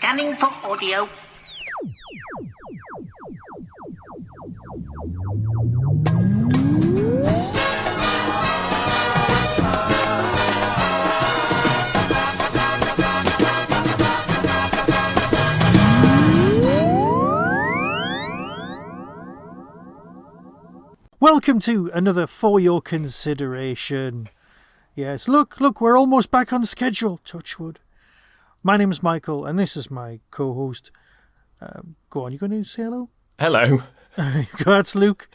Scanning for audio. Welcome to another For Your Consideration. Yes, look, we're almost back on schedule, touchwood. My name's Michael, and this is my co-host. Go on, you going to say hello? Hello. That's Luke.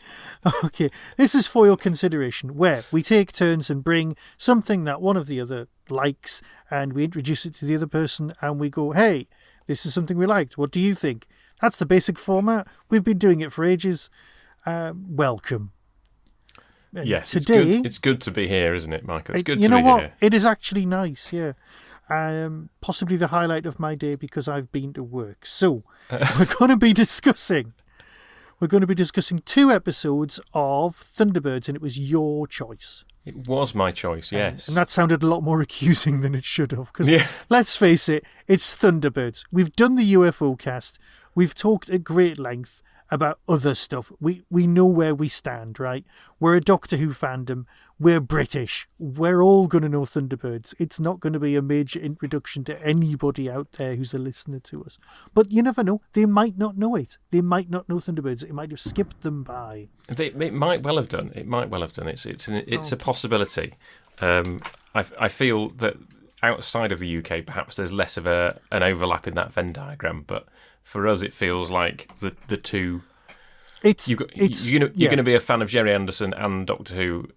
Okay, this is For Your Consideration, where we take turns and bring something that one of the other likes, and we introduce it to the other person, and we go, hey, this is something we liked. What do you think? That's the basic format. We've been doing it for ages. Welcome. And yes, today, it's good to be here, isn't it, Michael? It's good to be here. You know what? Here. It is actually nice, yeah. Possibly the highlight of my day because I've been to work. So, we're going to be discussing 2 episodes of Thunderbirds, and it was your choice. It was my choice, yes. And that sounded a lot more accusing than it should have, because let's face it, it's Thunderbirds. We've done the UFO cast. We've talked at great length about other stuff. We know where we stand, right? We're a Doctor Who fandom. We're British. We're all going to know Thunderbirds. It's not going to be a major introduction to anybody out there who's a listener to us. But you never know. They might not know it. They might not know Thunderbirds. It might have skipped them by. It might well have done. It's a possibility. I feel that outside of the UK, perhaps there's less of an overlap in that Venn diagram, but for us, it feels like the two. You're going to be a fan of Gerry Anderson and Doctor Who.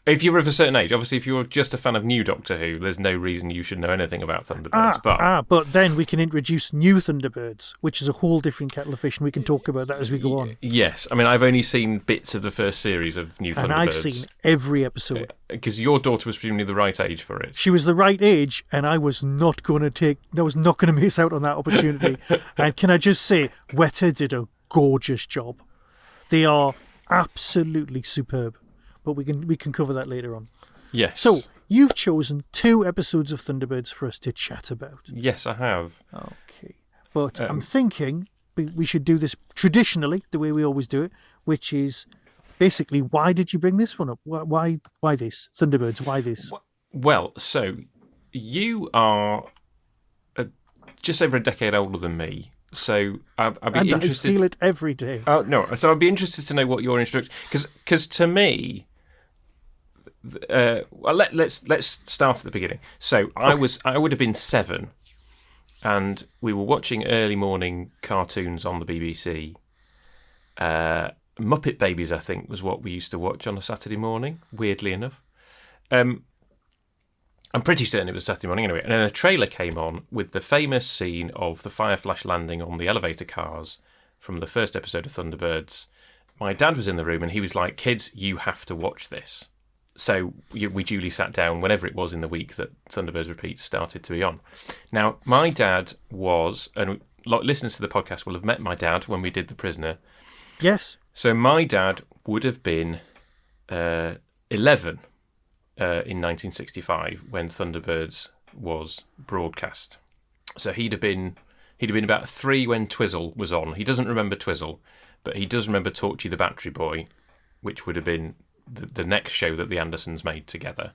If you're of a certain age, obviously, if you're just a fan of new Doctor Who, there's no reason you should know anything about Thunderbirds. But then we can introduce new Thunderbirds, which is a whole different kettle of fish, and we can talk about that as we go on. Yes, I mean, I've only seen bits of the first series of New Thunderbirds. And I've seen every episode. Because your daughter was presumably the right age for it. She was the right age, and I was not going to miss out on that opportunity. And can I just say, Weta did a gorgeous job. They are absolutely superb. But we can cover that later on. Yes. So, you've chosen 2 episodes of Thunderbirds for us to chat about. Yes, I have. Okay. But I'm thinking we should do this traditionally, the way we always do it, which is basically, why did you bring this one up? Why this? Thunderbirds, why this? Well, so you are just over a decade older than me. So I'd be interested. I feel it every day. Oh no! So I'd be interested to know what your instruction, because to me, well, let's start at the beginning. So okay. I would have been 7, and we were watching early morning cartoons on the BBC. Muppet Babies, I think, was what we used to watch on a Saturday morning. Weirdly enough, I'm pretty certain it was Saturday morning anyway. And then a trailer came on with the famous scene of the fire flash landing on the elevator cars from the first episode of Thunderbirds. My dad was in the room and he was like, "Kids, you have to watch this." So we duly sat down whenever it was in the week that Thunderbirds repeats started to be on. Now, my dad was, and listeners to the podcast will have met my dad when we did The Prisoner. Yes. So my dad would have been 11 in 1965 when Thunderbirds was broadcast. So he'd have been about 3 when Twizzle was on. He doesn't remember Twizzle, but he does remember Torchy the Battery Boy, which would have been the next show that the Andersons made together.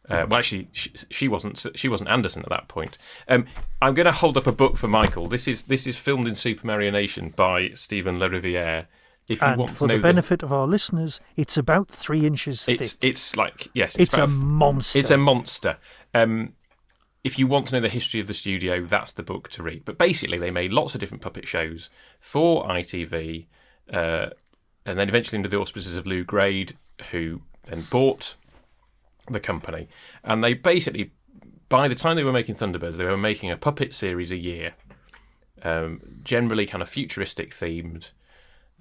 Well, actually, she wasn't Anderson at that point. I'm going to hold up a book for Michael. This is filmed in Super Marionation by Stephen Le Riviere. If you and want for to know the benefit of our listeners, it's about 3 inches thick. It's like, yes, it's a monster. It's a monster. If you want to know the history of the studio, that's the book to read. But basically, they made lots of different puppet shows for ITV, and then eventually under the auspices of Lou Grade, who then bought the company. And they basically, by the time they were making Thunderbirds, they were making a puppet series a year, generally kind of futuristic themed.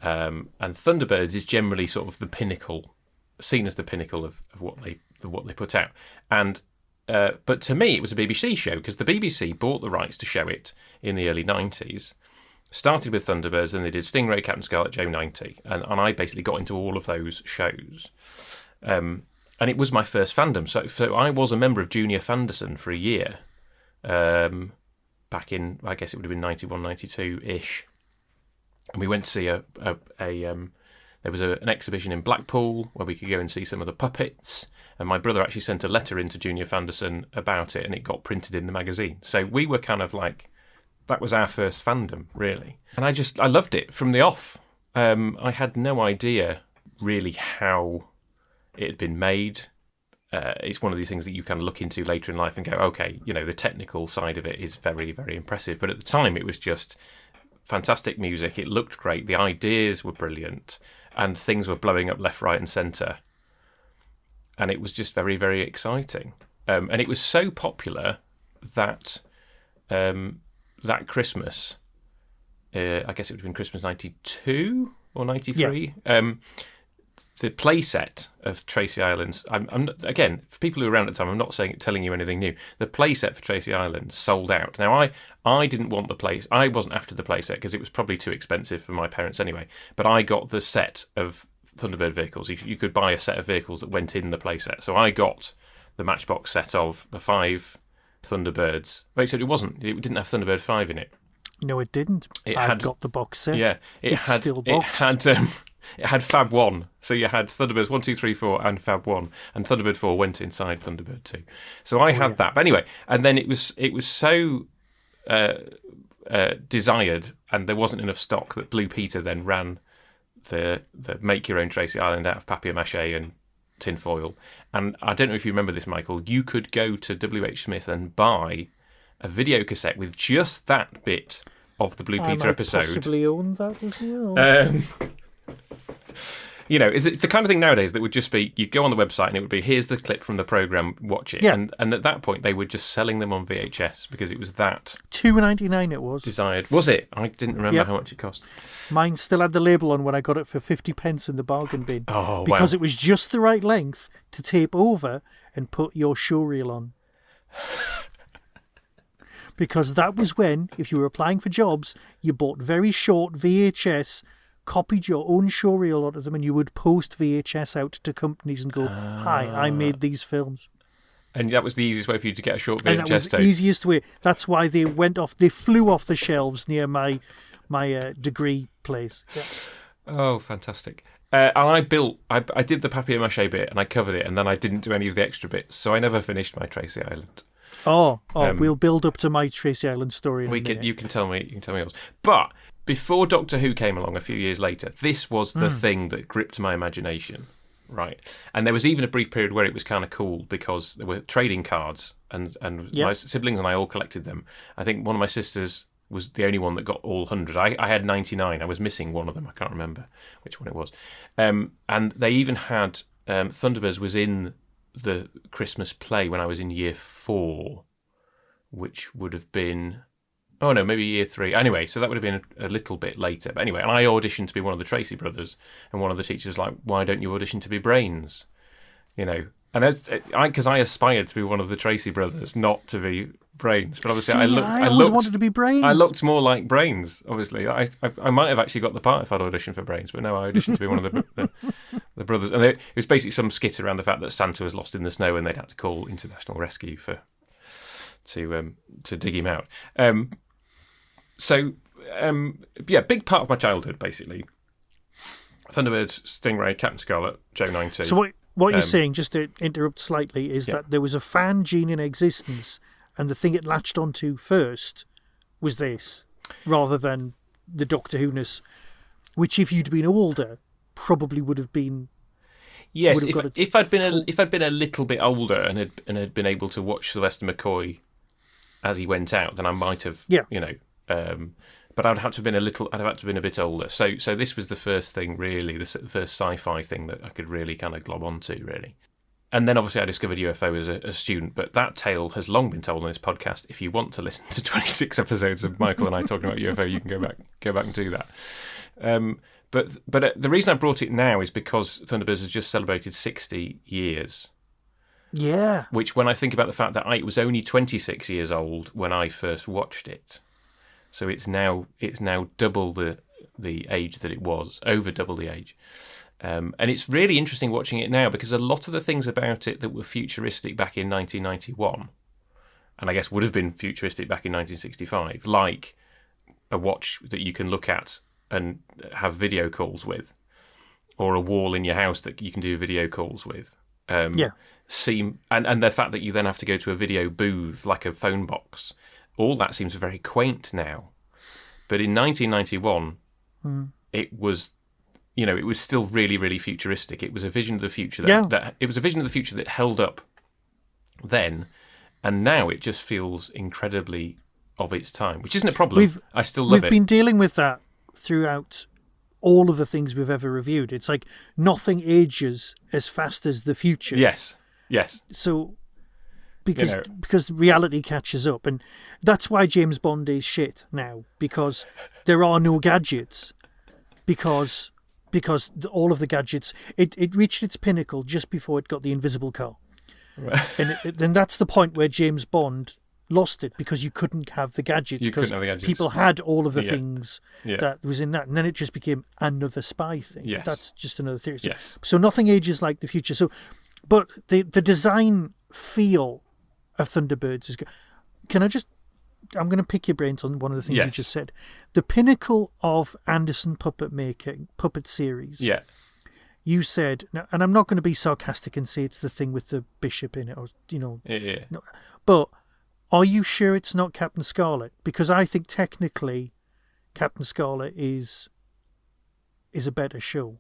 And Thunderbirds is generally sort of the pinnacle, seen as the pinnacle of what they put out. And but to me, it was a BBC show because the BBC bought the rights to show it in the early 90s. Started with Thunderbirds, and they did Stingray, Captain Scarlet, Joe 90, and I basically got into all of those shows. And it was my first fandom. So I was a member of Junior Fanderson for a year. back in, I guess it would have been 91, 92-ish. And we went to see there was an exhibition in Blackpool where we could go and see some of the puppets. And my brother actually sent a letter into Junior Fanderson about it, and it got printed in the magazine. So we were kind of like, that was our first fandom, really. And I loved it from the off. I had no idea really how it had been made. It's one of these things that you kind of look into later in life and go, okay, the technical side of it is very, very impressive. But at the time, it was just fantastic music. It looked great. The ideas were brilliant, and things were blowing up left, right, and centre. And it was just very, very exciting. And it was so popular that that Christmas, I guess it would have been Christmas 92 or 93. Yeah. The playset of Tracy Islands. I'm again, for people who were around at the time, I'm not telling you anything new. The playset for Tracy Islands sold out. Now, I didn't want the place. I wasn't after the playset because it was probably too expensive for my parents anyway. But I got the set of Thunderbird vehicles. You could buy a set of vehicles that went in the playset. So I got the Matchbox set of the 5 Thunderbirds. Wait, so it didn't have Thunderbird 5 in it. No, it didn't. I've got the box set. Yeah, it's still boxed. It had Fab 1. So you had Thunderbirds 1, 2, 3, 4 and Fab 1. And Thunderbird 4 went inside Thunderbird 2. So I had that. But anyway, and then it was so desired, and there wasn't enough stock, that Blue Peter then ran the make your own Tracy Island out of papier-mâché and tinfoil. And I don't know if you remember this, Michael. You could go to WH Smith and buy a video cassette with just that bit of the Blue Peter episode. I possibly own that as well. It's the kind of thing nowadays that would just be, you'd go on the website and it would be, here's the clip from the programme, watch it. Yeah. And at that point, they were just selling them on VHS because it was that... $2.99 it was. Desired. Was it? I didn't remember how much it cost. Mine still had the label on when I got it for 50p in the bargain bin. Oh, because it was just the right length to tape over and put your showreel on. Because that was when, if you were applying for jobs, you bought very short VHS, copied your own showreel onto them, and you would post VHS out to companies and go, hi, I made these films. And that was the easiest way for you to get a short VHS tape. And that was the easiest way. That's why they flew off the shelves near my degree place. Yeah. Oh, fantastic. And I did the papier-mâché bit, and I covered it, and then I didn't do any of the extra bits, so I never finished my Tracy Island. We'll build up to my Tracy Island story in a minute. You can tell me yours. But before Doctor Who came along a few years later, this was the thing that gripped my imagination, right? And there was even a brief period where it was kind of cool because there were trading cards, and my siblings and I all collected them. I think one of my sisters was the only one that got all 100. I had 99. I was missing one of them. I can't remember which one it was. And they even had Thunderbirds was in the Christmas play when I was in year 4, which would have been, maybe year 3. Anyway, so that would have been a little bit later. But anyway, and I auditioned to be one of the Tracy brothers, and one of the teachers was like, why don't you audition to be Brains? And because I aspired to be one of the Tracy brothers, not to be Brains. But obviously, I always wanted to be Brains. I looked more like Brains. Obviously, I might have actually got the part if I'd auditioned for Brains, but no, I auditioned to be one of the brothers. And it was basically some skit around the fact that Santa was lost in the snow, and they'd had to call international rescue to dig him out. Big part of my childhood, basically. Thunderbirds, Stingray, Captain Scarlet, Joe 92. So what you're saying, just to interrupt slightly, is that there was a fan gene in existence, and the thing it latched onto first was this, rather than the Doctor Who-ness, which, if you'd been older, probably would have been. Yes, if I'd been a little bit older and had been able to watch Sylvester McCoy as he went out, then I might have. Yeah. But I'd have to have been a bit older. So this was the first thing, really, the first sci-fi thing that I could really kind of glob onto, really. And then obviously I discovered UFO as a student, but that tale has long been told on this podcast. If you want to listen to 26 episodes of Michael and I talking about UFO, you can go back and do that. But the reason I brought it now is because Thunderbirds has just celebrated 60 years. Yeah. Which, when I think about the fact that it was only 26 years old when I first watched it, so it's now double the age that it was, over double the age. And it's really interesting watching it now because a lot of the things about it that were futuristic back in 1991 and I guess would have been futuristic back in 1965, like a watch that you can look at and have video calls with, or a wall in your house that you can do video calls with. Seem and the fact that you then have to go to a video booth like a phone box, all that seems very quaint now. But in 1991, it was, it was still really, really futuristic. It was a vision of the future it was a vision of the future that held up then, and now it just feels incredibly of its time, which isn't a problem. I still love it. We've been dealing with that throughout all of the things we've ever reviewed. It's like nothing ages as fast as the future. Yes. So because reality catches up, and that's why James Bond is shit now, because there are no gadgets, because all of the gadgets, it reached its pinnacle just before it got the invisible car. Right. And then that's the point where James Bond lost it, because you couldn't have the gadgets. People had all of the things that was in that, and then it just became another spy thing. Yes. That's just another theory. Yes. So nothing ages like the future. So, but the design feel of Thunderbirds is good. I'm going to pick your brains on one of the things you just said. The pinnacle of Anderson puppet series. Yeah. You said, and I'm not going to be sarcastic and say it's the thing with the bishop in it, or no, but are you sure it's not Captain Scarlet? Because I think technically Captain Scarlet is a better show.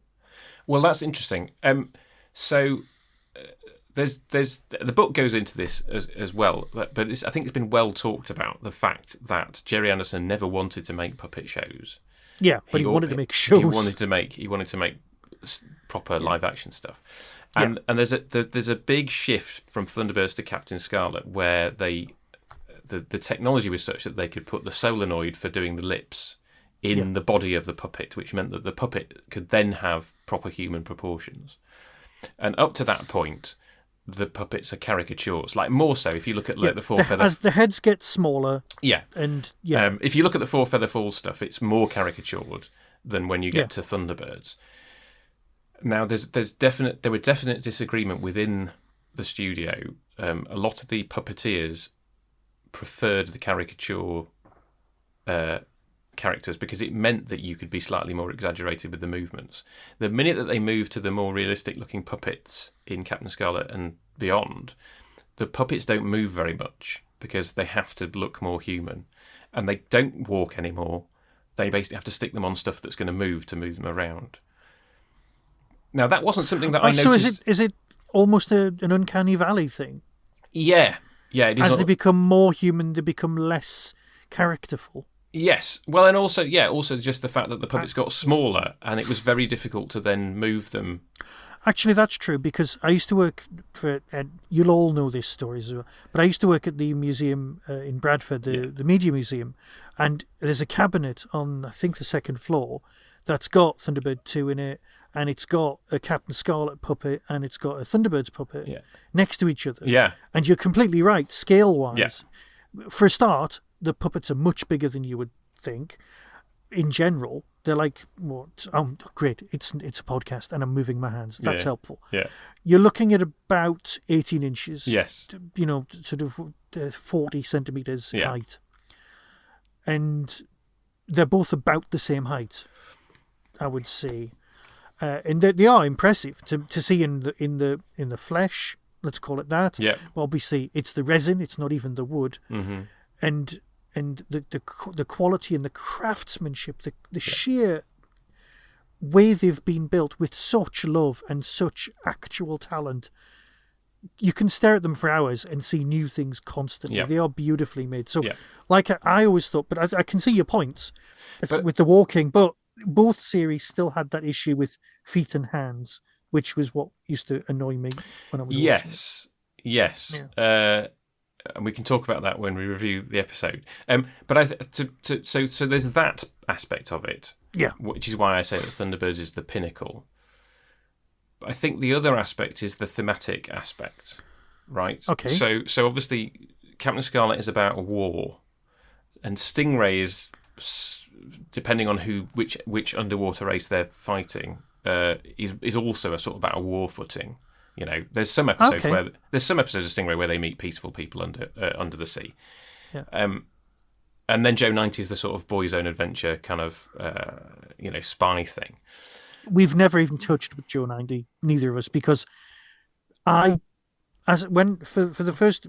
Well, that's interesting. So there's the book goes into this as well, but I think it's been well talked about, the fact that Jerry Anderson never wanted to make puppet shows. Yeah, but he wanted to make shows. He wanted to make proper live action stuff, and there's a big shift from Thunderbirds to Captain Scarlet, where the technology was such that they could put the solenoid for doing the lips in the body of the puppet, which meant that the puppet could then have proper human proportions. And up to that point, the puppets are caricatures. Like, more so if you look at the four feather. As the heads get smaller. Yeah. And if you look at the Four Feather Fall stuff, it's more caricatured than when you get to Thunderbirds. Now, there were definite disagreement within the studio. A lot of the puppeteers preferred the caricature characters because it meant that you could be slightly more exaggerated with the movements. The minute that they moved to the more realistic looking puppets in Captain Scarlet and beyond, the puppets don't move very much because they have to look more human, and they don't walk anymore. They basically have to stick them on stuff that's going to move them around. Now, that wasn't something that I noticed. So is it almost an uncanny valley thing? Yeah, it is. As they become more human, they become less characterful. Yes. Well, and also just the fact that the puppets got smaller, and it was very difficult to then move them. Actually, that's true, because I used to work you'll all know this story as well, but I used to work at the museum in Bradford, the Media Museum, and there's a cabinet on, I think, the second floor that's got Thunderbird 2 in it, and it's got a Captain Scarlet puppet, and it's got a Thunderbirds puppet next to each other. Yeah. And you're completely right, scale-wise. Yeah. For a start, the puppets are much bigger than you would think. In general, they're like, what? Oh, great, it's a podcast, and I'm moving my hands. That's helpful. Yeah. You're looking at about 18 inches. Yes. Sort of 40 centimetres height. And they're both about the same height, I would say. And they are impressive to see in the flesh. Let's call it that. Yeah. Well, obviously, it's the resin. It's not even the wood. Mm-hmm. And the quality and the craftsmanship, the sheer way they've been built with such love and such actual talent. You can stare at them for hours and see new things constantly. Yeah. They are beautifully made. So, like I always thought, but I can see your points with the walking, but both series still had that issue with feet and hands, which was what used to annoy me when I was watching it. Yes. Yeah. And we can talk about that when we review the episode. But so there's that aspect of it, which is why I say that Thunderbirds is the pinnacle. But I think the other aspect is the thematic aspect, right? Okay. So obviously, Captain Scarlet is about a war, and Stingray is, depending on which underwater race they're fighting, is also a sort of about a war footing. You know, there's some episodes of Stingray where they meet peaceful people under the sea. Yeah. And then Joe 90 is the sort of boys' own adventure kind of spy thing. We've never even touched with Joe 90, neither of us, because for the first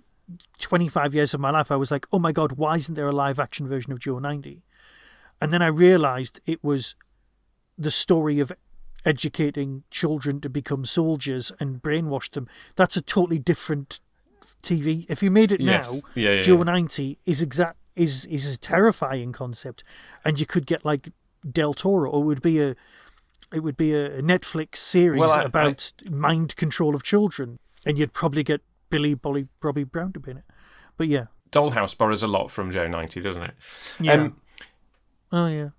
25 years of my life, I was like, oh my God, why isn't there a live action version of Joe 90? And then I realised it was the story of educating children to become soldiers and brainwash them. That's a totally different TV. If you made it now, Joe 90 is a terrifying concept, and you could get like Del Toro, or it would be a Netflix series about mind control of children, and you'd probably get Bobby Brown to be in it. But yeah, Dollhouse borrows a lot from Joe 90, doesn't it? Yeah. Oh yeah.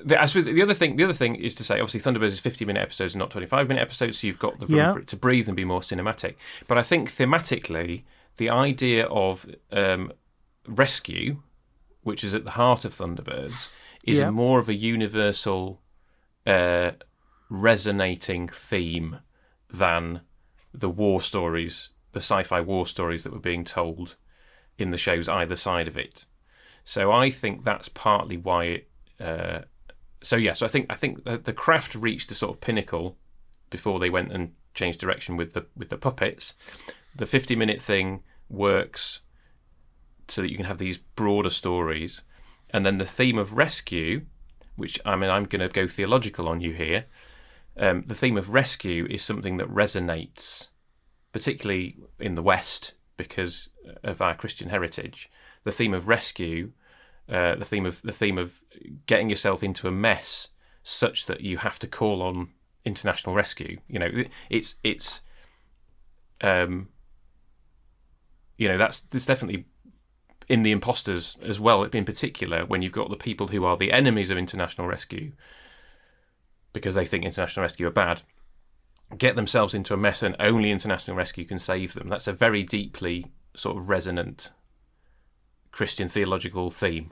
The other thing is to say, obviously, Thunderbirds is 50-minute episodes and not 25-minute episodes, so you've got the room for it to breathe and be more cinematic. But I think thematically, the idea of rescue, which is at the heart of Thunderbirds, is more of a universal, resonating theme than the war stories, the sci-fi war stories that were being told in the shows either side of it. So I think that's partly why it. So I think the craft reached a sort of pinnacle before they went and changed direction with the puppets. The 50-minute thing works so that you can have these broader stories, and then the theme of rescue, which I'm going to go theological on you here. The theme of rescue is something that resonates, particularly in the West because of our Christian heritage. The theme of rescue. The theme of getting yourself into a mess such that you have to call on international rescue. You know, it's definitely in the Imposters as well. In particular, when you've got the people who are the enemies of international rescue because they think international rescue are bad, get themselves into a mess and only international rescue can save them. That's a very deeply sort of resonant Christian theological theme.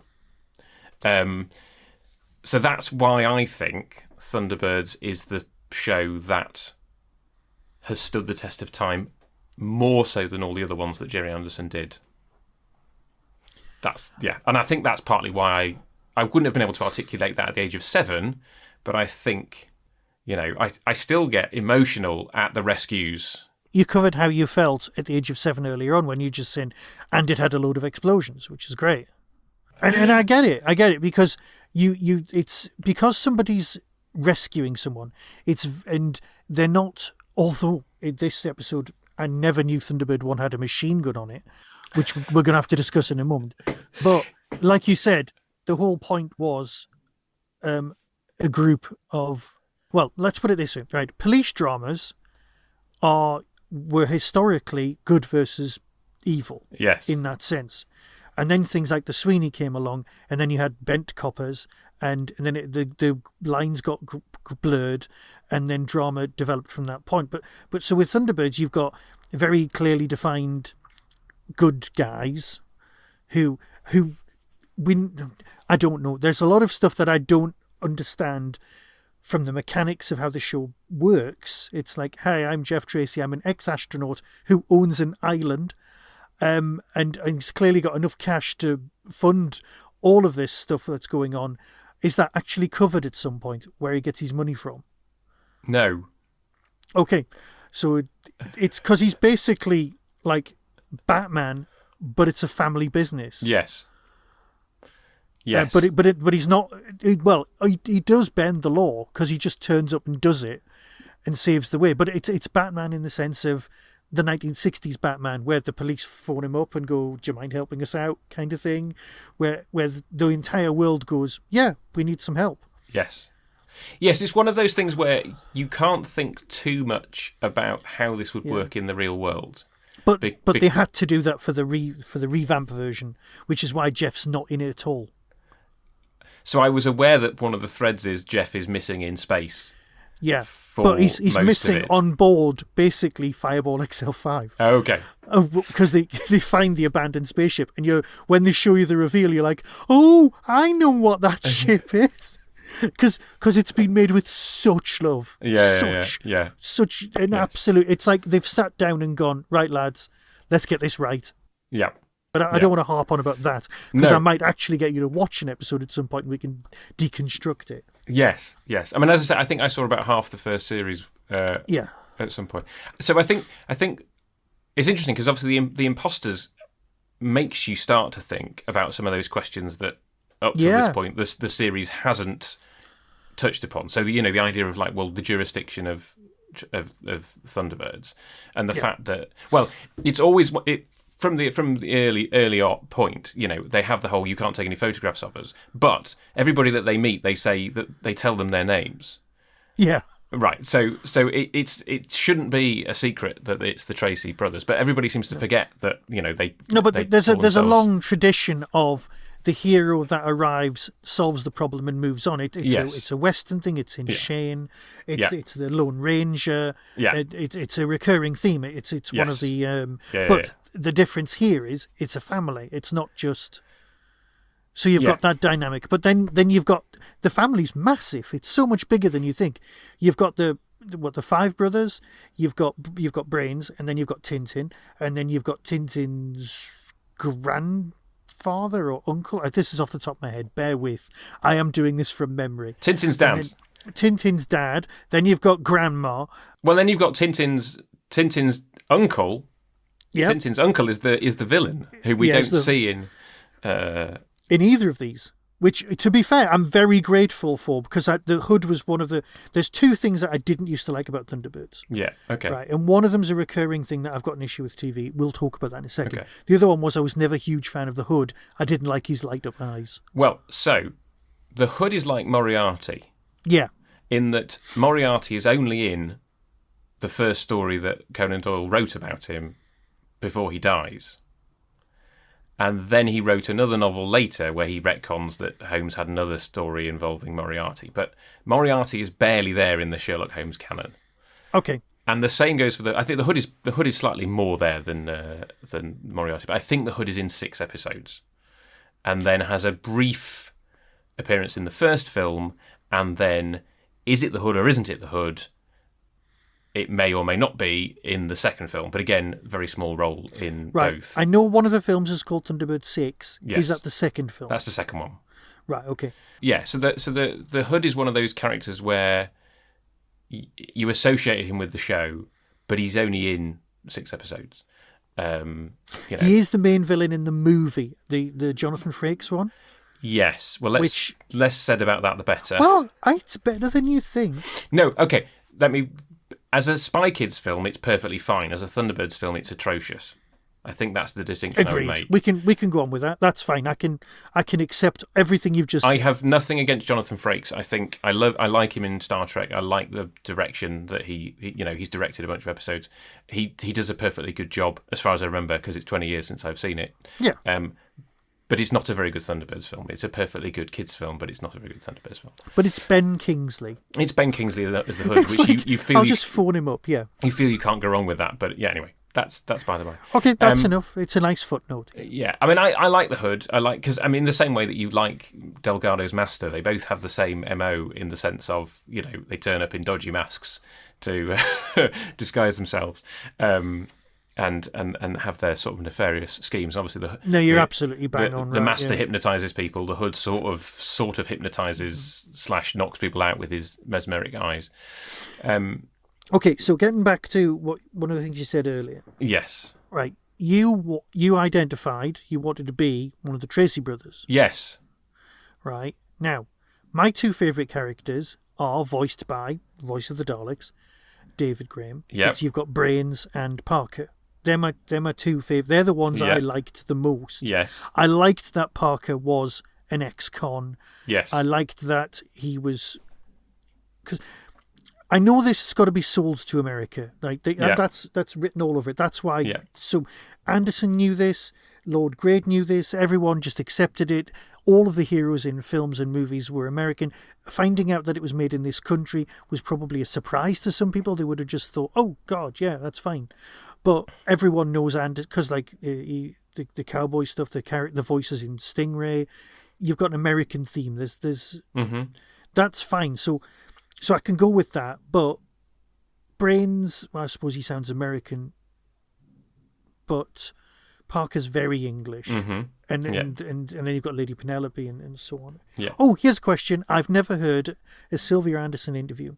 So that's why I think Thunderbirds is the show that has stood the test of time more so than all the other ones that Jerry Anderson did. And I think that's partly why I wouldn't have been able to articulate that at the age of 7, but I think, I still get emotional at the rescues. You covered how you felt at the age of 7 earlier on when you just said, and it had a load of explosions, which is great. And I get it because it's because somebody's rescuing someone. And they're not. Although in this episode, I never knew Thunderbird 1 had a machine gun on it, which we're going to have to discuss in a moment. But like you said, the whole point was a group of. Well, let's put it this way, right? Police dramas were historically good versus evil. Yes. In that sense. And then things like the Sweeney came along, and then you had bent coppers, and then the lines got blurred, and then drama developed from that point. But so with Thunderbirds, you've got very clearly defined good guys who win. I don't know. There's a lot of stuff that I don't understand from the mechanics of how the show works. It's like, hey, I'm Jeff Tracy. I'm an ex-astronaut who owns an island. And he's clearly got enough cash to fund all of this stuff that's going on. Is that actually covered at some point where he gets his money from? No. Okay, so it's because he's basically like Batman, but it's a family business. Yes. Yes. But he's not. Well, he does bend the law because he just turns up and does it and saves the way. But it's Batman in the sense of the 1960s Batman, where the police phone him up and go, "Do you mind helping us out?" kind of thing, where the entire world goes, "Yeah, we need some help." Yes, it's one of those things where you can't think too much about how this would work in the real world. But they had to do that for the revamp version, which is why Jeff's not in it at all. So I was aware that one of the threads is Jeff is missing in space. Yeah, but he's missing on board, basically, Fireball XL5. Oh, okay. Because they find the abandoned spaceship, and when they show you the reveal, you're like, oh, I know what that ship is. Because it's been made with such love. Such an absolute... It's like they've sat down and gone, right, lads, let's get this right. Yeah. But I don't want to harp on about that, because I might actually get you to watch an episode at some point and we can deconstruct it. Yes. I mean, as I said, I think I saw about half the first series at some point. So I think it's interesting because obviously the Imposters makes you start to think about some of those questions that up to this point the series hasn't touched upon. So the idea of like, well, the jurisdiction of Thunderbirds and the fact that, well, it's always from the early point, they have the whole you can't take any photographs of us, but everybody that they meet, they say that they tell them their names. Yeah. Right, so it shouldn't be a secret that it's the Tracy brothers, but everybody seems to forget that they. No, but there's a long tradition of the hero that arrives, solves the problem, and moves on. It's a Western thing. It's in Shane. It's the Lone Ranger. Yeah, it's a recurring theme. It's one of the. The difference here is it's a family. It's not just. So you've got that dynamic, but then you've got the family's massive. It's so much bigger than you think. You've got the 5 brothers. You've got Brains, and then you've got Tintin, and then you've got Tintin's grandfather or uncle. This is off the top of my head. Bear with. I am doing this from memory. Tintin's dad. Tintin's dad. Then you've got grandma. Well, then you've got Tintin's uncle. Yeah. Tintin's uncle is the villain who we don't see in. In either of these, which, to be fair, I'm very grateful for, because the Hood was one of the... There's 2 things that I didn't used to like about Thunderbirds. Yeah, okay. Right, and one of them's a recurring thing that I've got an issue with TV. We'll talk about that in a second. Okay. The other one was I was never a huge fan of the Hood. I didn't like his light-up eyes. Well, so, the Hood is like Moriarty. Yeah. In that Moriarty is only in the first story that Conan Doyle wrote about him before he dies. And then he wrote another novel later where he retcons that Holmes had another story involving Moriarty. But Moriarty is barely there in the Sherlock Holmes canon. Okay. And the same goes for I think the Hood is slightly more there than Moriarty. But I think the Hood is in 6 episodes, and then has a brief appearance in the first film. And then, is it the Hood or isn't it the Hood? It may or may not be in the second film, but again, very small role in both. I know one of the films is called Thunderbird 6. Yes. Is that the second film? That's the second one. Right, okay. Yeah, so the Hood is one of those characters where you associate him with the show, but he's only in 6 episodes. He is the main villain in the movie, the Jonathan Frakes one. Yes. Well, less said about that, the better. Well, it's better than you think. No, okay. As a Spy Kids film, it's perfectly fine. As a Thunderbirds film, it's atrocious. I think that's the distinction Agreed. I would make. We can go on with that. That's fine. I can accept everything you've just said. I have nothing against Jonathan Frakes. I think I like him in Star Trek. I like the direction that he's directed a bunch of episodes. He does a perfectly good job, as far as I remember, because it's 20 years since I've seen it. Yeah. But it's not a very good Thunderbirds film. It's a perfectly good kids film, but it's not a very good Thunderbirds film. But it's Ben Kingsley. It's Ben Kingsley as the Hood, which like, you feel... I'll just phone him up, yeah. You feel you can't go wrong with that, but yeah, anyway, that's by the way. Okay, that's enough. It's a nice footnote. Yeah, I mean, I like the Hood. Because, I mean, the same way that you like Delgado's Master, they both have the same MO in the sense of, they turn up in dodgy masks to disguise themselves. And have their sort of nefarious schemes. Obviously, you're absolutely bang on. The Master hypnotises people. The Hood sort of hypnotises / knocks people out with his mesmeric eyes. Okay, so getting back to one of the things you said earlier. Yes. Right, you identified you wanted to be one of the Tracy brothers. Yes. Right, now, my 2 favourite characters are voiced by Voice of the Daleks, David Graham. Yeah. You've got Brains and Parker. They're my 2 favourite. They're the ones I liked the most. Yes. I liked that Parker was an ex-con. Yes. I liked that he was... Because I know this has got to be sold to America. That's written all over it. That's why... Yeah. So Anderson knew this. Lord Grade knew this. Everyone just accepted it. All of the heroes in films and movies were American. Finding out that it was made in this country was probably a surprise to some people. They would have just thought, oh, God, yeah, that's fine. But everyone knows Anderson, because the cowboy stuff, the voices in Stingray, you've got an American theme. There's that's fine. So I can go with that. But Brains, well, I suppose he sounds American, but Parker's very English. Mm-hmm. And then you've got Lady Penelope and so on. Yeah. Oh, here's a question. I've never heard a Sylvia Anderson interview.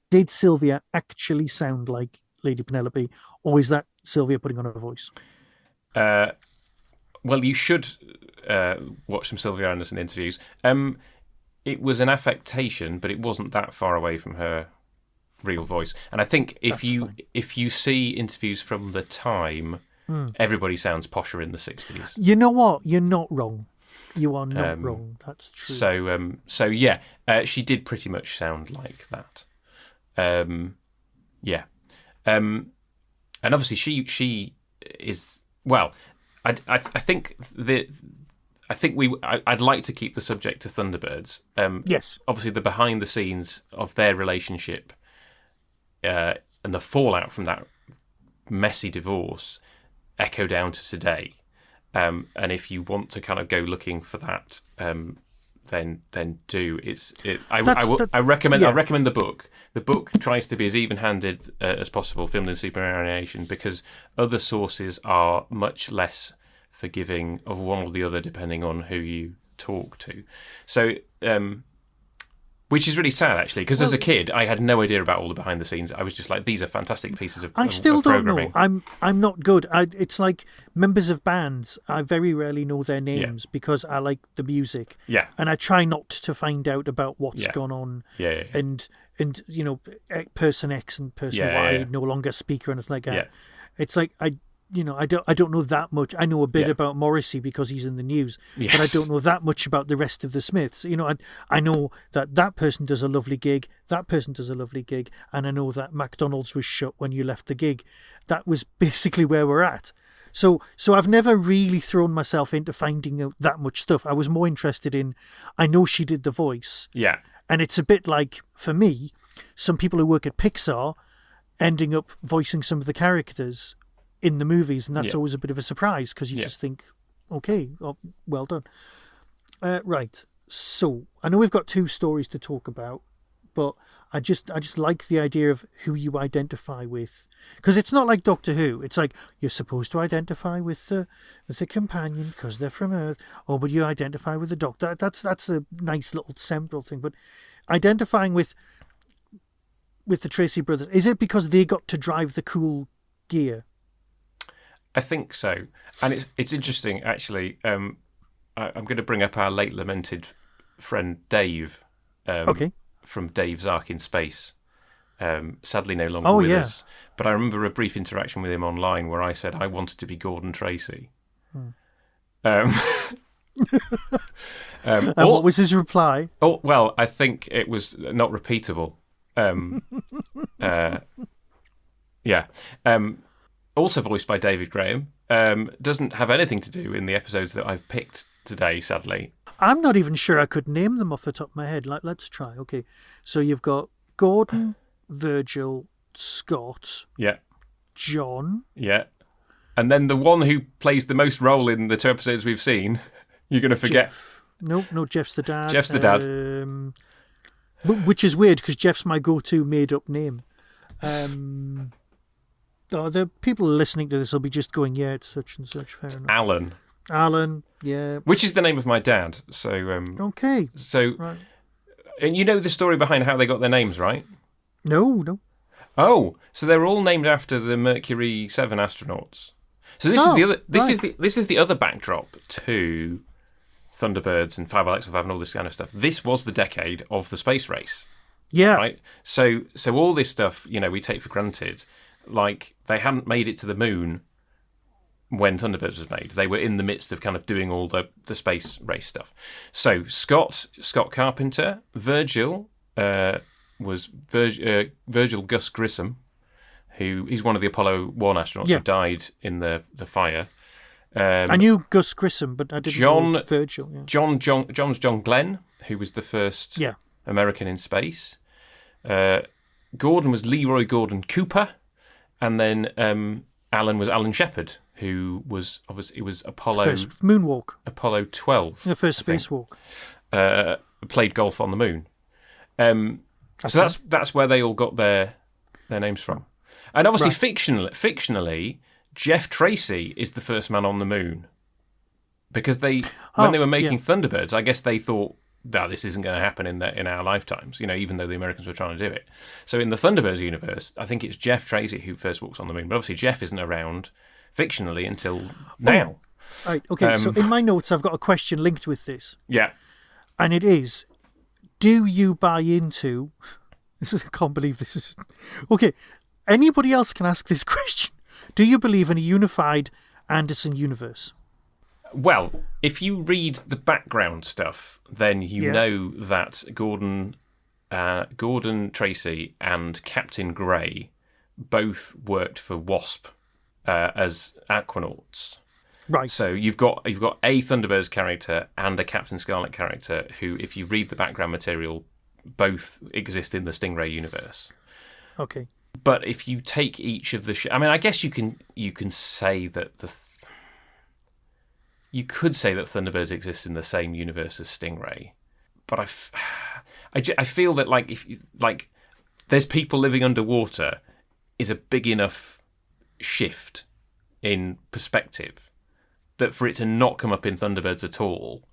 Did Sylvia actually sound like Lady Penelope, or is that Sylvia putting on her voice? Well, you should watch some Sylvia Anderson interviews. It was an affectation, but it wasn't that far away from her real voice. And I think if you see interviews from the time, everybody sounds posher in the 60s. You know what? You're not wrong. You are not wrong. That's true. So yeah, she did pretty much sound like that. Yeah. And obviously she is, well, I think I'd like to keep the subject to Thunderbirds. Yes. Obviously the behind the scenes of their relationship and the fallout from that messy divorce echo down to today. And if you want to kind of go looking for that, then do. I recommend yeah. I recommend the book. The book tries to be as even-handed as possible, filmed in superannuation, because other sources are much less forgiving of one or the other depending on who you talk to. So, which is really sad actually, because as a kid I had no idea about all the behind the scenes. I was just like, these are fantastic pieces of I still don't programming. know. I'm not good. It's like members of bands. I very rarely know their names because I like the music. Yeah. And I try not to find out about what's gone on. Yeah. And you know, person X and person Y no longer speak or anything like that. Yeah. It's like I don't know that much. I know a bit about Morrissey because he's in the news, but I don't know that much about the rest of the Smiths. You know, I know that person does a lovely gig, that person does a lovely gig, and I know that McDonald's was shut when you left the gig. That was basically where we're at. So I've never really thrown myself into finding out that much stuff. I was more interested in, I know she did the voice. Yeah. And it's a bit like, for me, some people who work at Pixar ending up voicing some of the characters in the movies, and that's always a bit of a surprise because you just think, okay, well done. Right. So I know we've got two stories to talk about, but I just like the idea of who you identify with, because it's not like Doctor Who. It's like you're supposed to identify with the companion because they're from Earth, or but you identify with the Doctor. That's a nice little central thing. But identifying with the Tracy brothers, is it because they got to drive the cool gear? I think so, and it's interesting actually. I'm going to bring up our late lamented friend Dave. From Dave's Ark in Space. Sadly no longer with us. But I remember a brief interaction with him online where I said I wanted to be Gordon Tracy. And what was his reply? Oh, well, I think it was not repeatable. Also voiced by David Graham. Doesn't have anything to do in the episodes that I've picked today, sadly. I'm not even sure I could name them off the top of my head. Let's try. Okay. So you've got Gordon, Virgil, Scott. Yeah. John. Yeah. And then the one who plays the most role in the two episodes we've seen, you're going to forget. Jeff. No, Jeff's the dad. Jeff's the dad. Which is weird because Jeff's my go-to made-up name. The people listening to this will be just going, yeah, it's such and such. Fair enough. Alan, yeah. Which is the name of my dad. So okay. So, right. And you know the story behind how they got their names, right? No. Oh, so they were all named after the Mercury 7 astronauts. So this is the other backdrop to Thunderbirds and 5LX5 and all this kind of stuff. This was the decade of the space race. Yeah. Right. So all this stuff, we take for granted. Like they hadn't made it to the moon when Thunderbirds was made. They were in the midst of kind of doing all the space race stuff. So Scott Carpenter, Virgil was Virgil Gus Grissom, he's one of the Apollo 1 astronauts who died in the fire. I knew Gus Grissom, but I didn't know Virgil. Yeah. John's John Glenn, who was the first American in space. Gordon was Leroy Gordon Cooper, and then Alan was Alan Shepard, who was obviously Apollo first moonwalk, Apollo 12, the first spacewalk. played golf on the moon. So that's where they all got their names from. And obviously, fictionally, Jeff Tracy is the first man on the moon. Because when they were making Thunderbirds, I guess they thought, no, this isn't going to happen in our lifetimes, even though the Americans were trying to do it. So in the Thunderbirds universe, I think it's Jeff Tracy who first walks on the moon. But obviously Jeff isn't around fictionally until now. Right, okay, so in my notes I've got a question linked with this. Yeah. And it is, do you buy into... I can't believe this is... Okay, anybody else can ask this question. Do you believe in a unified Anderson universe? Well, if you read the background stuff, then you know that Gordon Tracy and Captain Grey both worked for Wasp as Aquanauts. Right. So you've got a Thunderbirds character and a Captain Scarlet character who, if you read the background material, both exist in the Stingray universe. Okay. But if you take each of the... I guess you can say that you could say that Thunderbirds exists in the same universe as Stingray, but I feel that there's people living underwater is a big enough shift in perspective that for it to not come up in Thunderbirds at all,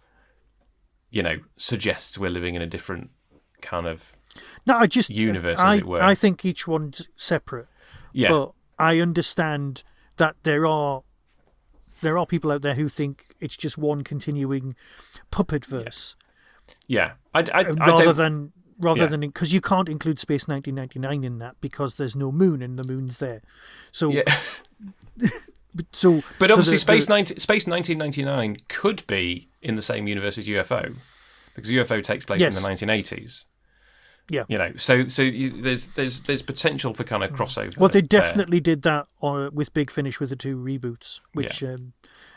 suggests we're living in a different kind of universe, as it were. I think each one's separate. Yeah. But I understand that there are people out there who think it's just one continuing puppet verse. Yeah. Rather than because you can't include Space 1999 in that because there's no moon and the moon's there. So but obviously Space 1999 could be in the same universe as UFO because UFO takes place in the 1980s. Yeah. So there's potential for kind of crossover. Well, they definitely did that with Big Finish with the 2 reboots, which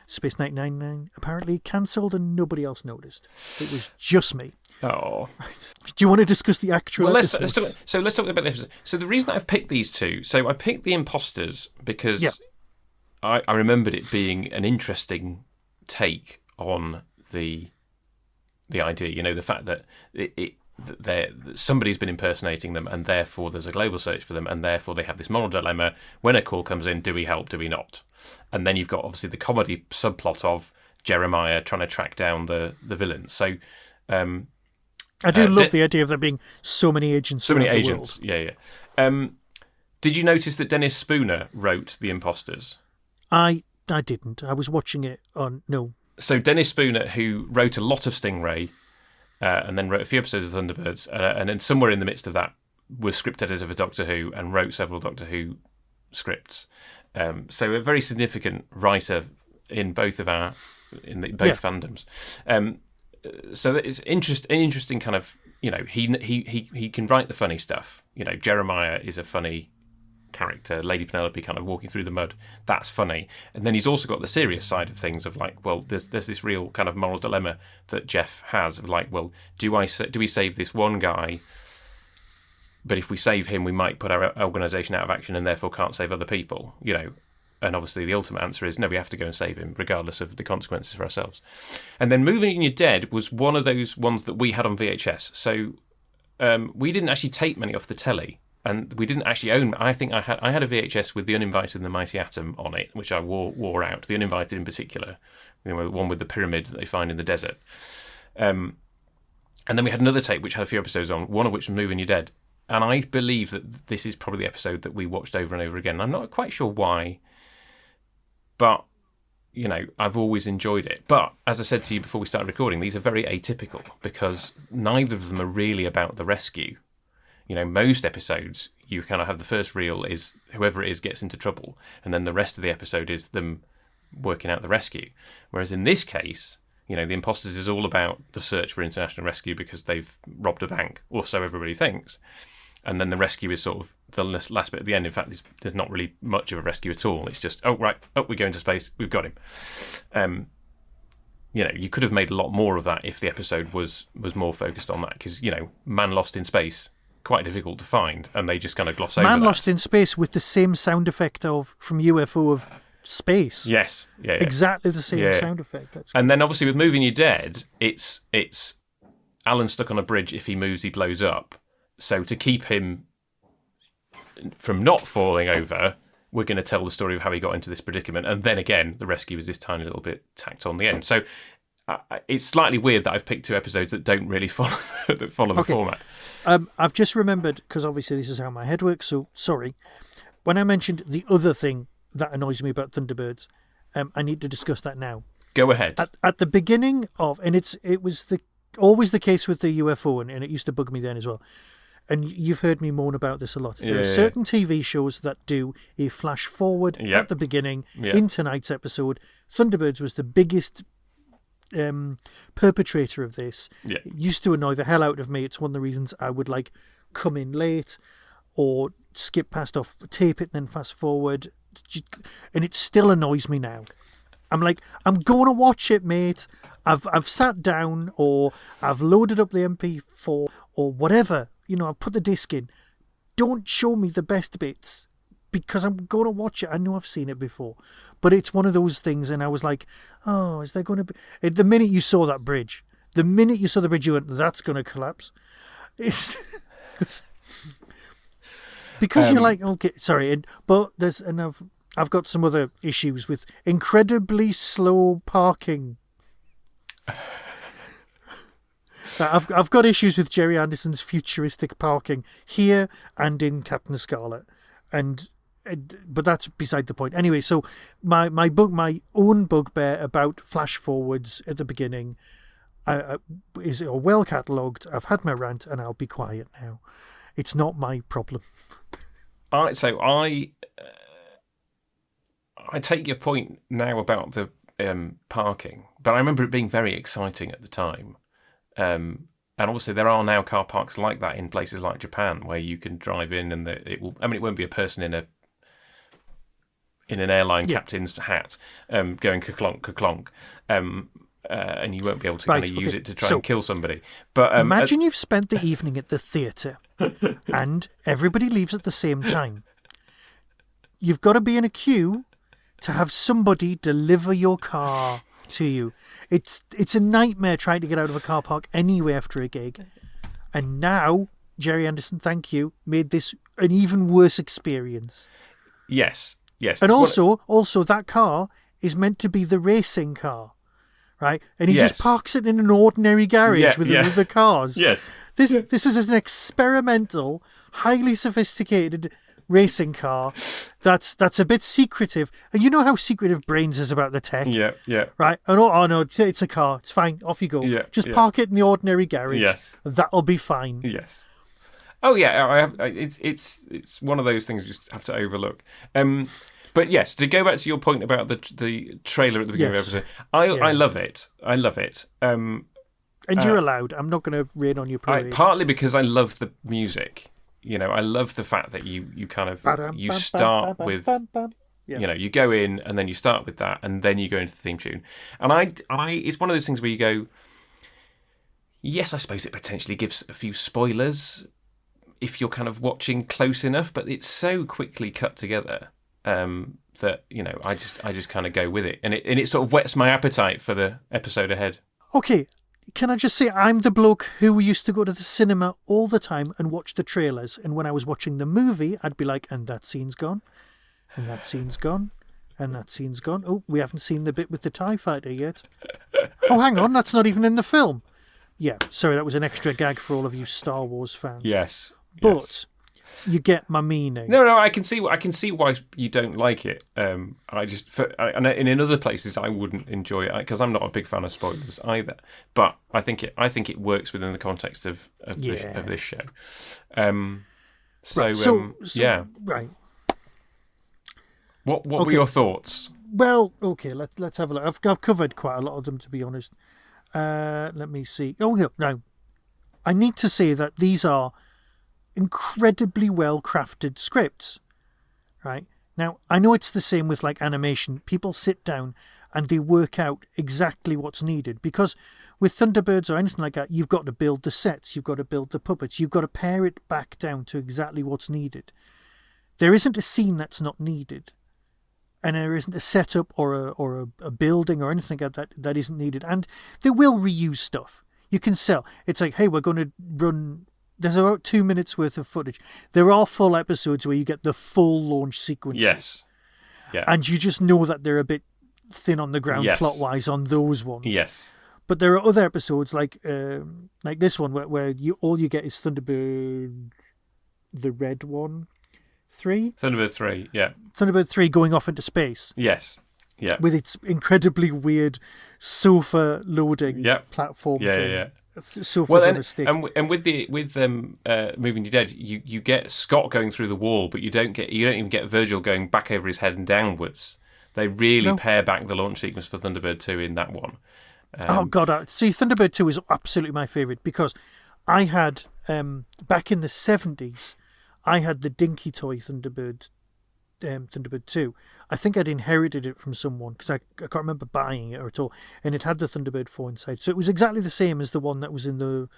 Space 999 apparently cancelled and nobody else noticed. It was just me. Oh. Right. Do you want to discuss the actual episodes? Let's talk about the episodes. So the reason I've picked these two, I picked the Imposters because I remembered it being an interesting take on the idea, the fact that somebody's been impersonating them and therefore there's a global search for them and therefore they have this moral dilemma. When a call comes in, do we help, do we not? And then you've got obviously the comedy subplot of Jeremiah trying to track down the villains. So I do love the idea of there being so many agents. So many agents, yeah. Did you notice that Dennis Spooner wrote The Imposters? I didn't. I was watching it on... No. So Dennis Spooner, who wrote a lot of Stingray, and then wrote a few episodes of Thunderbirds, and then somewhere in the midst of that was script editor for Doctor Who and wrote several Doctor Who scripts. So a very significant writer in both fandoms. So it's interesting kind of, he can write the funny stuff. Jeremiah is a funny character, Lady Penelope kind of walking through the mud, that's funny. And then he's also got the serious side of things of there's this real kind of moral dilemma that Jeff has of do we save this one guy, but if we save him we might put our organisation out of action and therefore can't save other people, and obviously the ultimate answer is no, we have to go and save him regardless of the consequences for ourselves. And then Moving in Your Dead was one of those ones that we had on VHS, so we didn't actually tape many off the telly. And we didn't actually own... I think I had a VHS with The Uninvited and The Mighty Atom on it, which I wore out. The Uninvited in particular, the one with the pyramid that they find in the desert. And then we had another tape which had a few episodes on, one of which was Moving Your Dead. And I believe that this is probably the episode that we watched over and over again. I'm not quite sure why, but I've always enjoyed it. But as I said to you before we started recording, these are very atypical because neither of them are really about the rescue. Most episodes, you kind of have the first reel is whoever it is gets into trouble, and then the rest of the episode is them working out the rescue. Whereas in this case, The Imposters is all about the search for international rescue because they've robbed a bank, or so everybody thinks. And then the rescue is sort of the last bit at the end. In fact, there's not really much of a rescue at all. It's just, we're going to space, we've got him. You could have made a lot more of that if the episode was more focused on that because, man lost in space, quite difficult to find, and they just kind of gloss over that. Man lost in space with the same sound effect from UFO of space. Yes, yeah. Exactly the same sound effect. And then obviously with Moving Your Dead, it's Alan's stuck on a bridge. If he moves, he blows up. So to keep him from not falling over, we're going to tell the story of how he got into this predicament. And then again, the rescue is this tiny little bit tacked on the end. So it's slightly weird that I've picked 2 episodes that don't really follow the format. I've just remembered, because obviously this is how my head works, so sorry. When I mentioned the other thing that annoys me about Thunderbirds, I need to discuss that now. Go ahead. At the beginning of, and it was always the case with the UFO, and it used to bug me then as well. And you've heard me moan about this a lot. There are certain TV shows that do a flash forward at the beginning in tonight's episode. Thunderbirds was the biggest perpetrator of this. It used to annoy the hell out of me. It's one of the reasons I would come in late or skip past off, tape it and then fast forward. And it still annoys me now. I'm like, I'm going to watch it, mate. I've sat down, or I've loaded up the MP4 or whatever. I've put the disc in. Don't show me the best bits, because I'm going to watch it. I know I've seen it before. But it's one of those things, and I was like, oh, is there going to be... The minute you saw that bridge, you went, that's going to collapse. It's... because you're like, okay, sorry, but I've got some other issues with incredibly slow parking. I've got issues with Jerry Anderson's futuristic parking here and in Captain Scarlet, but that's beside the point. Anyway, so my own bugbear about flash forwards at the beginning is well catalogued. I've had my rant, and I'll be quiet now. It's not my problem. I take your point now about the parking, but I remember it being very exciting at the time. And obviously there are now car parks like that in places like Japan, where you can drive in and it won't be a person in an airline captain's hat going ka-clonk, ka-clonk. And you won't be able to kind of use it to try and kill somebody. But imagine you've spent the evening at the theatre and everybody leaves at the same time. You've got to be in a queue to have somebody deliver your car to you. It's a nightmare trying to get out of a car park anyway after a gig. And now, Jerry Anderson, thank you, made this an even worse experience. Yes. And also that car is meant to be the racing car, right? And he just parks it in an ordinary garage with the cars. Yes. This is an experimental, highly sophisticated racing car that's a bit secretive. And you know how secretive Brains is about the tech? Yeah. Right? And no, it's a car. It's fine. Off you go. Just park it in the ordinary garage. Yes. That'll be fine. Yes. Oh yeah, it's one of those things you just have to overlook. But yes, to go back to your point about the trailer at the beginning of the episode, I love it. And you're allowed. I'm not going to rain on your parade. Partly because I love the music. I love the fact that you kind of you start with you go in and then you start with that and then you go into the theme tune. And I it's one of those things where you go, yes, I suppose it potentially gives a few spoilers if you're kind of watching close enough, but it's so quickly cut together that I just kind of go with it, and it sort of whets my appetite for the episode ahead. Okay. Can I just say, I'm the bloke who used to go to the cinema all the time and watch the trailers. And when I was watching the movie, I'd be like, and that scene's gone, and that scene's gone, and that scene's gone. Oh, we haven't seen the bit with the TIE fighter yet. Oh, hang on, that's not even in the film. Yeah, sorry, that was an extra gag for all of you Star Wars fans. Yes. But you get my meaning. No, I can see why you don't like it. And in other places I wouldn't enjoy it because I'm not a big fan of spoilers either. But I think it works within the context of this show. Right. What were your thoughts? Well, okay, let's have a look. I've covered quite a lot of them, to be honest. Let me see. Oh no, I need to say that these are incredibly well crafted scripts, right? Now, I know it's the same with like animation. People sit down and they work out exactly what's needed, because with Thunderbirds or anything like that, you've got to build the sets, you've got to build the puppets, you've got to pare it back down to exactly what's needed. There isn't a scene that's not needed, and there isn't a setup or a building or anything like that isn't needed. And they will reuse stuff. You can sell. It's like, hey, we're going to run. There's about 2 minutes worth of footage. There are full episodes where you get the full launch sequences. Yes. Yeah. And you just know that they're a bit thin on the ground Yes. plot-wise on those ones. Yes. But there are other episodes like this one where all you get is Thunderbird, the red one, 3? Thunderbird 3, yeah. Thunderbird 3 going off into space. Yes. Yeah. With its incredibly weird sofa loading platform thing. Yeah. Sofas on a stick. And with Moving Your Dead, you get Scott going through the wall, but you don't even get Virgil going back over his head and downwards. They really pare back the launch sequence for Thunderbird 2 in that one. Oh God! See, Thunderbird 2 is absolutely my favourite because I had back in the 70s, I had the dinky toy Thunderbird 2. I think I'd inherited it from someone because I can't remember buying it at all, and it had the Thunderbird 4 inside. So it was exactly the same as the one that was in the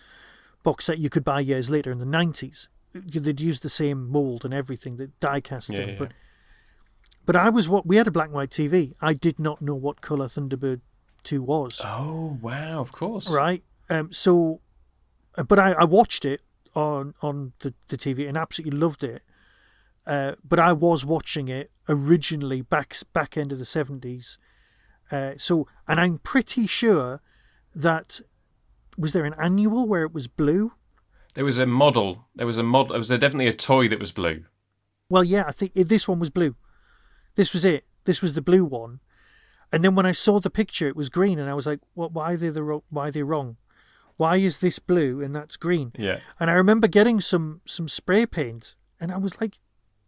box set you could buy years later in the 90s. They'd used the same mould and everything, the die casting. Yeah. But we had a black and white TV. I did not know what colour Thunderbird 2 was. Oh wow! Of course. Right. But I watched it on the TV and absolutely loved it. But I was watching it originally back end of the 70s. And I'm pretty sure that was there an annual where it was blue? There was a model. There was definitely a toy that was blue. Well, yeah, I think this one was blue. This was it. This was the blue one. And then when I saw the picture, it was green, and I was like, "What? Why are they wrong? Why is this blue and that's green?" Yeah. And I remember getting some spray paint, and I was like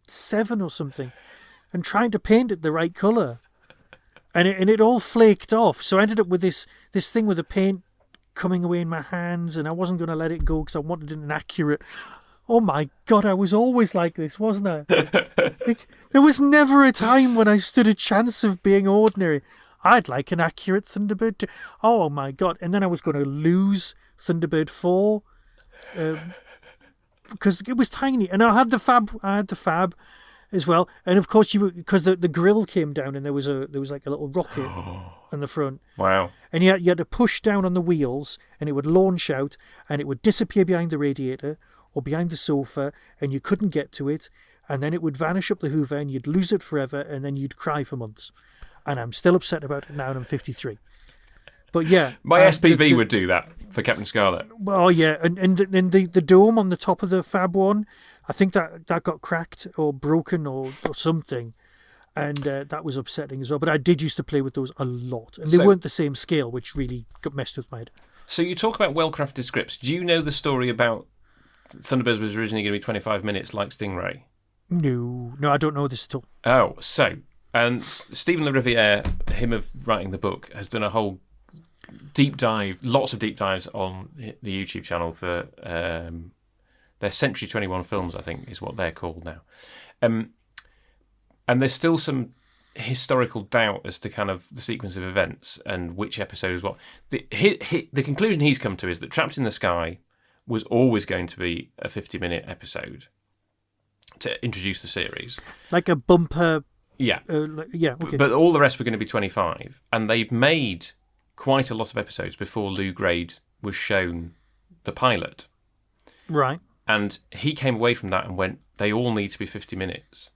7 or something, and trying to paint it the right colour, and it all flaked off. So I ended up with this thing with the paint coming away in my hands, and I wasn't going to let it go because I wanted an accurate. Oh my God, I was always like this, wasn't I? There was never a time when I stood a chance of being ordinary. I'd like an accurate Thunderbird 2. Oh my God. And then I was going to lose Thunderbird 4 because it was tiny. And I had the Fab as well. And of course, because the grill came down and there was like a little rocket on the front. Wow. And you had to push down on the wheels and it would launch out and it would disappear behind the radiator or behind the sofa, and you couldn't get to it, and then it would vanish up the Hoover, and you'd lose it forever, and then you'd cry for months. And I'm still upset about it now, and I'm 53. But yeah, my SPV would do that for Captain Scarlet. Well, yeah, and the dome on the top of the Fab one, I think that got cracked or broken or something, and that was upsetting as well. But I did used to play with those a lot, and they weren't the same scale, which really got messed with my head. So you talk about well-crafted scripts. Do you know the story about Thunderbirds was originally going to be 25 minutes like Stingray? No, I don't know this at all. Oh, so, and Stephen Le Riviere, him of writing the book, has done a whole deep dive, lots of deep dives on the YouTube channel for their Century 21 films, I think is what they're called now. And there's still some historical doubt as to kind of the sequence of events and which episode is what. The conclusion he's come to is that Trapped in the Sky was always going to be a 50-minute episode to introduce the series. Like a bumper... Yeah. Okay. But all the rest were going to be 25. And they'd made quite a lot of episodes before Lou Grade was shown the pilot. Right. And he came away from that and went, they all need to be 50 minutes.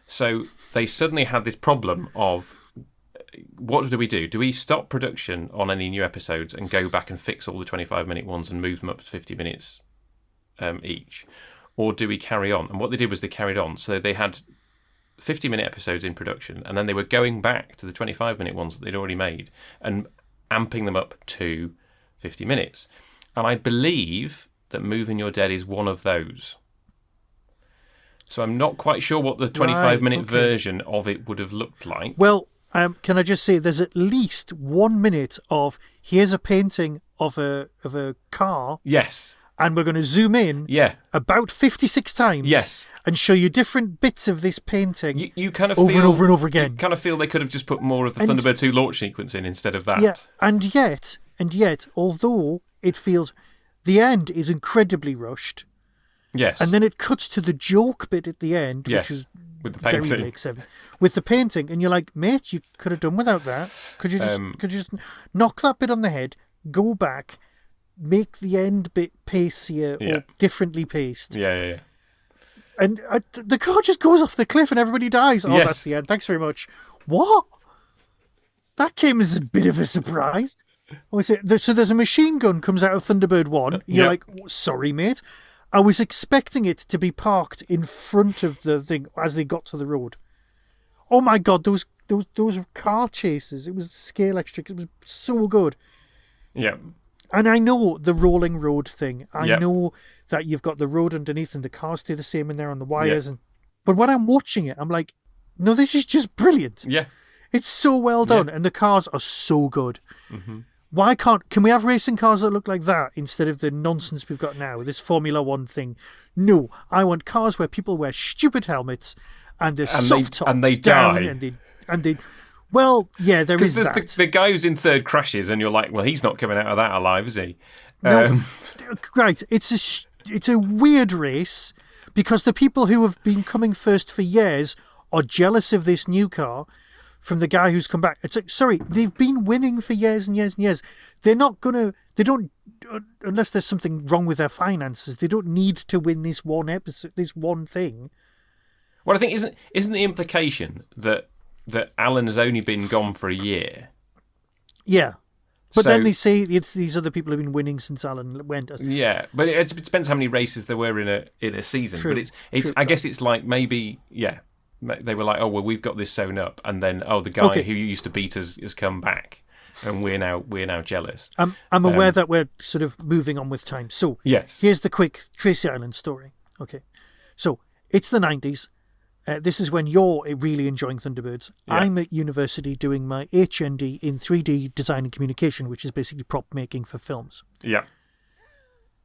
So they suddenly had this problem of, what do we do? Do we stop production on any new episodes and go back and fix all the 25-minute ones and move them up to 50 minutes each? Or do we carry on? And what they did was they carried on. So they had 50-minute episodes in production, and then they were going back to the 25-minute ones that they'd already made and amping them up to 50 minutes. And I believe that Moving Your Dead is one of those. So I'm not quite sure what the 25-minute version of it would have looked like. Well, can I just say there's at least 1 minute of here's a painting of a car. Yes. And we're going to zoom in about 56 times. Yes. And show you different bits of this painting you kind of over feel, and over and over again. You kind of feel they could have just put more of the Thunderbird 2 launch sequence in instead of that. Yeah, and yet, although it feels the end is incredibly rushed. Yes. And then it cuts to the joke bit at the end, which is with the painting. very Lake 7. With the painting, and you're like, mate, you could have done without that. Could you just knock that bit on the head, go back, make the end bit pacier or differently paced. Yeah. And the car just goes off the cliff and everybody dies. Oh, that's the end. Thanks very much. What? That came as a bit of a surprise. Oh, so there's a machine gun comes out of Thunderbird 1. You're like, sorry, mate. I was expecting it to be parked in front of the thing as they got to the road. Oh my God, those car chases. It was scale extra. It was so good. Yeah. And I know the rolling road thing. I know that you've got the road underneath and the cars stay the same in there on the wires. But when I'm watching it, I'm like, no, this is just brilliant. Yeah. It's so well done. And the cars are so good. Mm-hmm. Can we have racing cars that look like that instead of the nonsense we've got now, this Formula One thing? No, I want cars where people wear stupid helmets and they're soft tops and they down die. And they well, yeah, there is that. Because the guy who's in third crashes, and you're like, well, he's not coming out of that alive, is he? No, right. It's a weird race because the people who have been coming first for years are jealous of this new car from the guy who's come back. It's like, sorry, they've been winning for years and years and years. They don't, unless there's something wrong with their finances, they don't need to win this one episode, this one thing. Well, I think isn't the implication that Alan has only been gone for a year? Yeah. But then they say it's these other people have been winning since Alan went. Yeah, but it depends how many races there were in a season. True, but it's I guess it's like maybe they were like, oh well, we've got this sewn up, and then the guy who used to beat us has come back, and we're now jealous. I'm aware that we're sort of moving on with time. So here's the quick Tracy Island story. Okay, so it's the 90s. This is when you're really enjoying Thunderbirds. Yeah. I'm at university doing my HND in 3D design and communication, which is basically prop making for films. Yeah.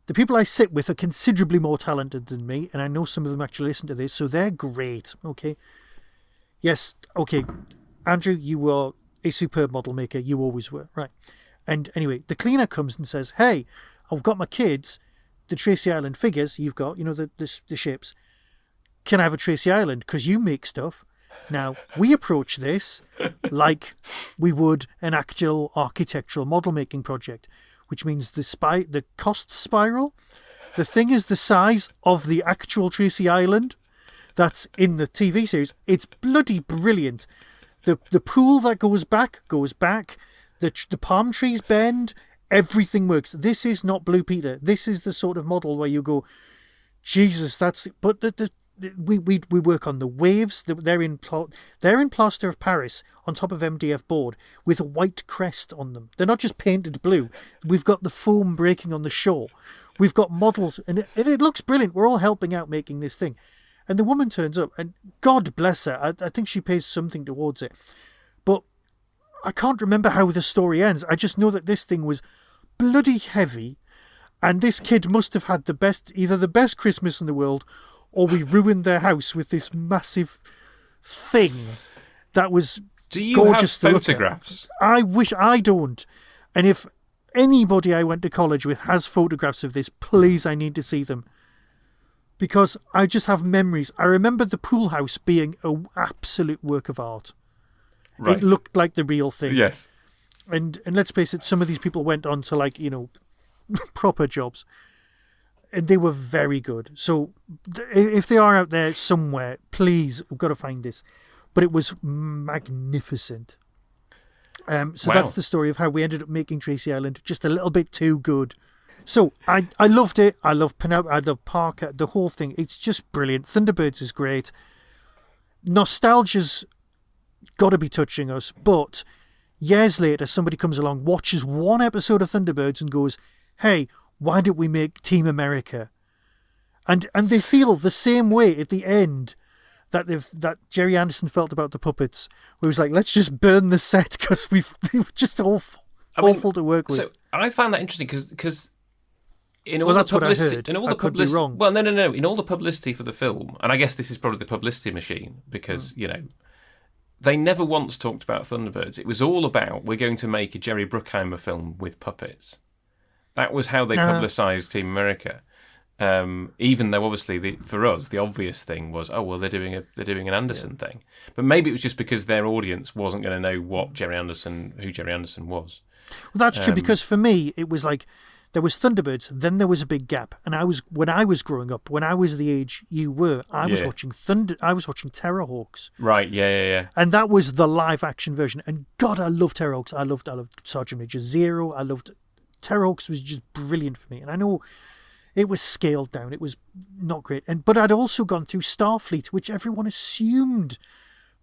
The people I sit with are considerably more talented than me, and I know some of them actually listen to this, so they're great, okay? Yes, okay. Andrew, you were a superb model maker. You always were, right? And anyway, the cleaner comes and says, hey, I've got my kids, the Tracy Island figures you've got, the ships. Can I have a Tracy Island? Because you make stuff. Now, we approach this like we would an actual architectural model making project, which means the cost spiral. The thing is the size of the actual Tracy Island that's in the TV series. It's bloody brilliant. The pool that goes back. The palm trees bend. Everything works. This is not Blue Peter. This is the sort of model where you go, Jesus, that's... But we work on the waves. They're in plaster of Paris on top of MDF board with a white crest on them. They're not just painted blue. We've got the foam breaking on the shore. We've got models, and it looks brilliant. We're all helping out making this thing. And the woman turns up, and God bless her. I think she pays something towards it. But I can't remember how the story ends. I just know that this thing was bloody heavy, and this kid must have had either the best Christmas in the world, or we ruined their house with this massive thing that was gorgeous to look at. Do you have photographs? I wish I don't. And if anybody I went to college with has photographs of this, please, I need to see them. Because I just have memories. I remember the pool house being an absolute work of art. Right. It looked like the real thing. Yes. And let's face it, some of these people went on to proper jobs. And they were very good. So if they are out there somewhere, please, we've got to find this. But it was magnificent. So that's the story of how we ended up making Tracy Island just a little bit too good. So I loved it. I love Penelope. I love Parker. The whole thing. It's just brilliant. Thunderbirds is great. Nostalgia's got to be touching us. But years later, somebody comes along, watches one episode of Thunderbirds and goes, hey, why don't we make Team America? And they feel the same way at the end that Jerry Anderson felt about the puppets, where he was like, let's just burn the set because they were just awful to work with. So I found that interesting because in all that's the publicity, what I heard. In all I the could be wrong. Well, no. In all the publicity for the film, and I guess this is probably the publicity machine because they never once talked about Thunderbirds. It was all about we're going to make a Jerry Bruckheimer film with puppets. That was how they publicised Team America. Even though obviously for us the obvious thing was, oh well, they're doing an Anderson thing, but maybe it was just because their audience wasn't going to know who Gerry Anderson was. Well, that's true, because for me it was like there was Thunderbirds, then there was a big gap, and when I was growing up, when I was the age you were, I was watching Terrorhawks. Right, yeah. And that was the live action version. And God, I loved Terrorhawks. I loved Sergeant Major Zero. I loved Terrorhawks. Was just brilliant for me. And I know it was scaled down. It was not great. But I'd also gone through Starfleet, which everyone assumed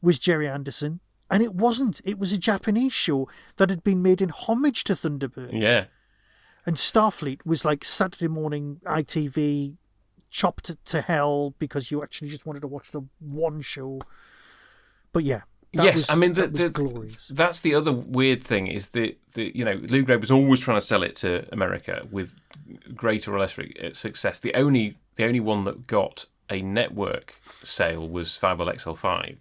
was Gerry Anderson, and it wasn't. It was a Japanese show that had been made in homage to Thunderbirds. Yeah. And Starfleet was like Saturday morning ITV, chopped to hell because you actually just wanted to watch the one show. But yeah. Yes, I mean, glorious. That's the other weird thing is that Lou Grade was always trying to sell it to America with greater or less success. The only one that got a network sale was Fireball XL5,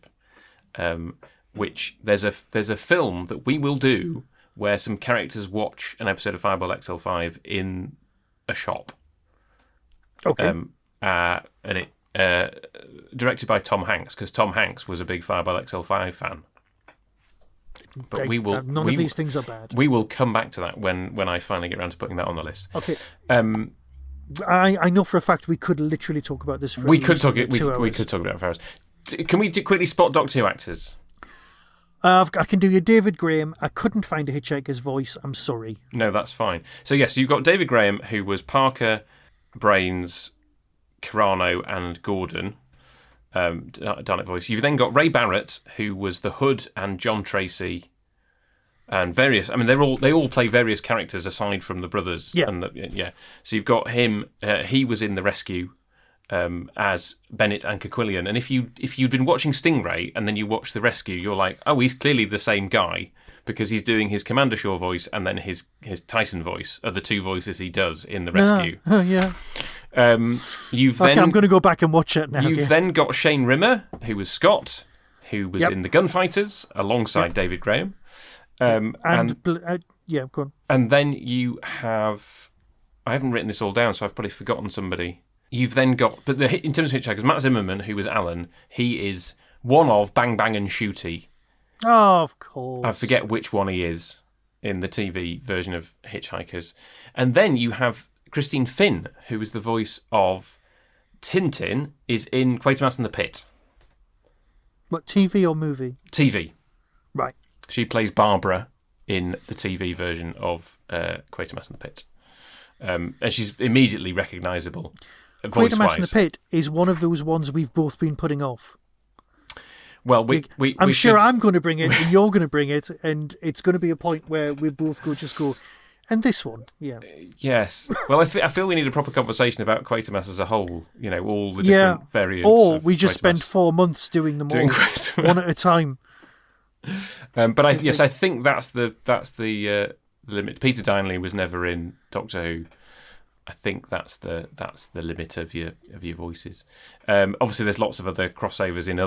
which there's a film that we will do where some characters watch an episode of Fireball XL5 in a shop. Okay. And it directed by Tom Hanks, because Tom Hanks was a big Fireball XL5 fan. But none of these things are bad. We will come back to that when I finally get around to putting that on the list. Okay. I know for a fact we could literally talk about this for we could talk it. 2 hours. We could talk about it for hours. Can we quickly spot Doctor Who actors? I can do your David Graham. I couldn't find a Hitchhiker's voice. I'm sorry. No, that's fine. So yes, you've got David Graham, who was Parker, Brains, Carano, and Gordon. Dalek voice. You've then got Ray Barrett, who was the Hood and John Tracy, and various. I mean, they all play various characters aside from the brothers. Yeah. And So you've got him. He was in The Rescue. As Bennett and Kerquillian, and if you'd been watching Stingray and then you watch The Rescue, you're like, oh, he's clearly the same guy because he's doing his Commander Shaw voice and then his Titan voice are the two voices he does in The Rescue. Oh yeah. I'm going to go back and watch it now. You've then got Shane Rimmer, who was Scott, who was in The Gunfighters alongside David Graham. Go on. And then you have, I haven't written this all down, so I've probably forgotten somebody. You've then got, but in terms of Hitchhikers, Matt Zimmerman, who was Alan, he is one of Bang Bang and Shooty. Oh, of course. I forget which one he is in the TV version of Hitchhikers. And then you have Christine Finn, who is the voice of Tintin, is in Quatermass and the Pit. What, TV or movie? TV. Right. She plays Barbara in the TV version of Quatermass and the Pit. And she's immediately recognisable. Quatermass in the Pit is one of those ones we've both been putting off. Well, I'm sure I'm going to bring it, and you're going to bring it, and it's going to be a point where we both go, and this one, yeah. Yes. Well, I feel we need a proper conversation about Quatermass as a whole. All the different variants. Or we just spend 4 months doing them all, one at a time. But I think that's the limit. Peter Dineley was never in Doctor Who. I think that's the limit of your voices. Obviously, there's lots of other crossovers in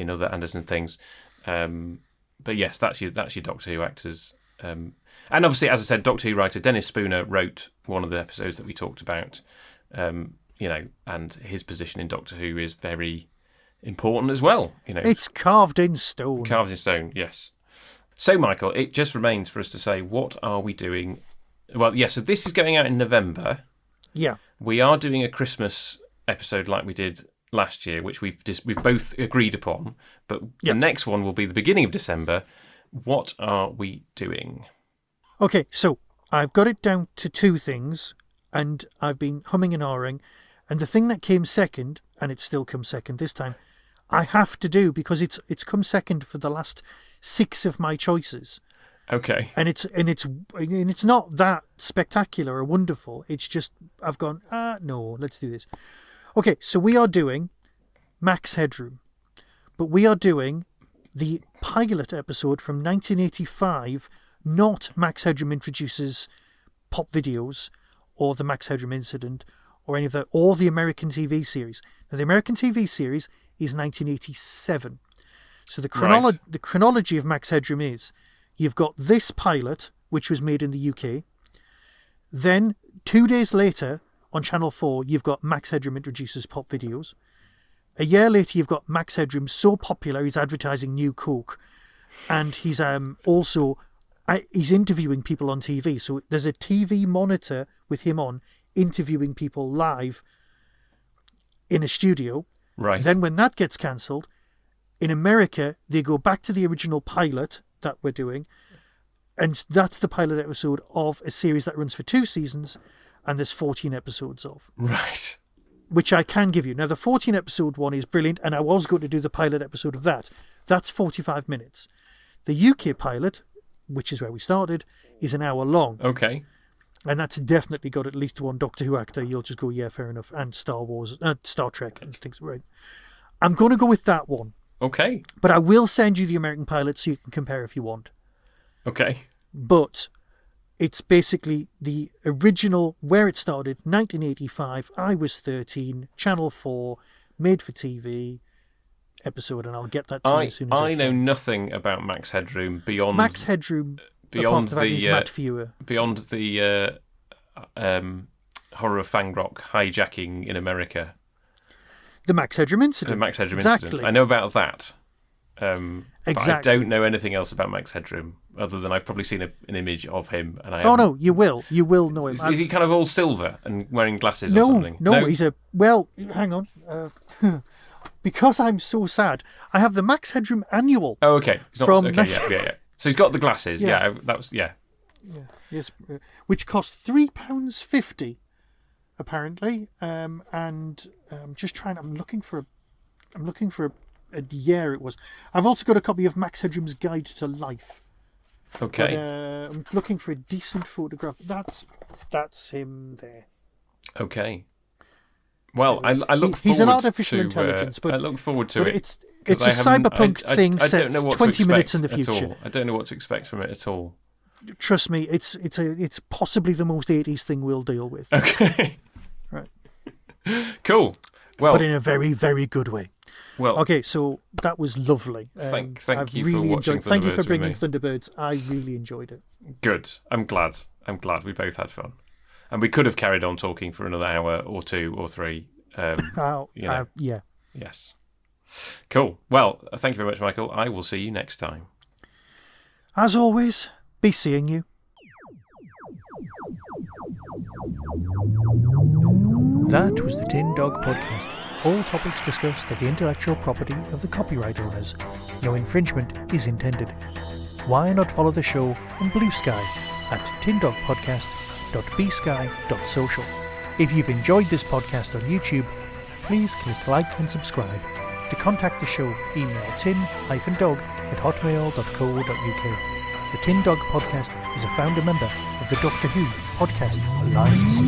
other Anderson things. But yes, that's your Doctor Who actors. And obviously, as I said, Doctor Who writer Dennis Spooner wrote one of the episodes that we talked about. And his position in Doctor Who is very important as well. It's carved in stone. Carved in stone, yes. So, Michael, it just remains for us to say, what are we doing? Well, so this is going out in November. Yeah. We are doing a Christmas episode like we did last year, which we've both agreed upon. But the next one will be the beginning of December. What are we doing? Okay, so I've got it down to 2 things, and I've been humming and ahhing. And the thing that came second, and it still comes second this time, I have to do because it's come second for the last 6 of my choices. Okay. And it's not that spectacular or wonderful. It's just I've gone, no, let's do this. Okay, so we are doing Max Headroom. But we are doing the pilot episode from 1985, not Max Headroom Introduces Pop Videos or the Max Headroom Incident or any of the or the American TV series. Now the American TV series is 1987. So the chronology of Max Headroom is you've got this pilot, which was made in the UK. Then 2 days later, on Channel 4, you've got Max Headroom introduces pop videos. A year later, you've got Max Headroom so popular, he's advertising New Coke. And he's also he's interviewing people on TV. So there's a TV monitor with him on, interviewing people live in a studio. Right. Then when that gets cancelled, in America, they go back to the original pilot that we're doing. And that's the pilot episode of a series that runs for 2 seasons. And there's 14 episodes of. Right. Which I can give you. Now, the 14 episode one is brilliant. And I was going to do the pilot episode of that. That's 45 minutes. The UK pilot, which is where we started, is an hour long. Okay. And that's definitely got at least one Doctor Who actor. You'll just go, yeah, fair enough. And Star Trek and things. Right. I'm going to go with that one. Okay. But I will send you the American pilot so you can compare if you want. Okay. But it's basically the original, where it started, 1985. I was 13, Channel 4, made for TV episode, and I'll get that to you as soon as I can. know nothing about Max Headroom beyond Max Headroom, beyond Matt Fewer. Beyond the horror of Fang Rock hijacking in America. The Max Headroom incident. The Max Headroom exactly. incident. I know about that. Exactly. But I don't know anything else about Max Headroom other than I've probably seen an image of him. And no, you will know him. Is he kind of all silver and wearing glasses or something? No, he's hang on. Because I'm so sad, I have the Max Headroom annual. Oh, okay. Yeah. So he's got the glasses. Yeah. Yeah. Yes, which cost £3.50, apparently. And I'm just trying. I'm looking for a year it was. I've also got a copy of Max Headroom's Guide to Life. Okay. But, I'm looking for a decent photograph. That's him there. Okay. Well, I look forward to... He's an artificial intelligence, but... I look forward to it. It's a cyberpunk thing set 20 minutes in the future. I don't know what to expect from it at all. Trust me, it's possibly the most 80s thing we'll deal with. Okay. Right. Cool. Well, but in a very, very good way. Well, okay, so that was lovely. Thank you really for watching. Thank you for bringing Thunderbirds. I really enjoyed it. Good. I'm glad. We both had fun, and we could have carried on talking for another hour or 2 or 3. Yeah. Yes. Cool. Well, thank you very much, Michael. I will see you next time. As always, be seeing you. That was the Tin Dog Podcast. All topics discussed are the intellectual property of the copyright owners. No infringement is intended. Why not follow the show on Blue Sky at tindogpodcast.bsky.social. If you've enjoyed this podcast on YouTube, please click like and subscribe. To contact the show, email tin-dog@hotmail.co.uk. The Tin Dog Podcast is a founder member of the Doctor Who Podcast Alliance.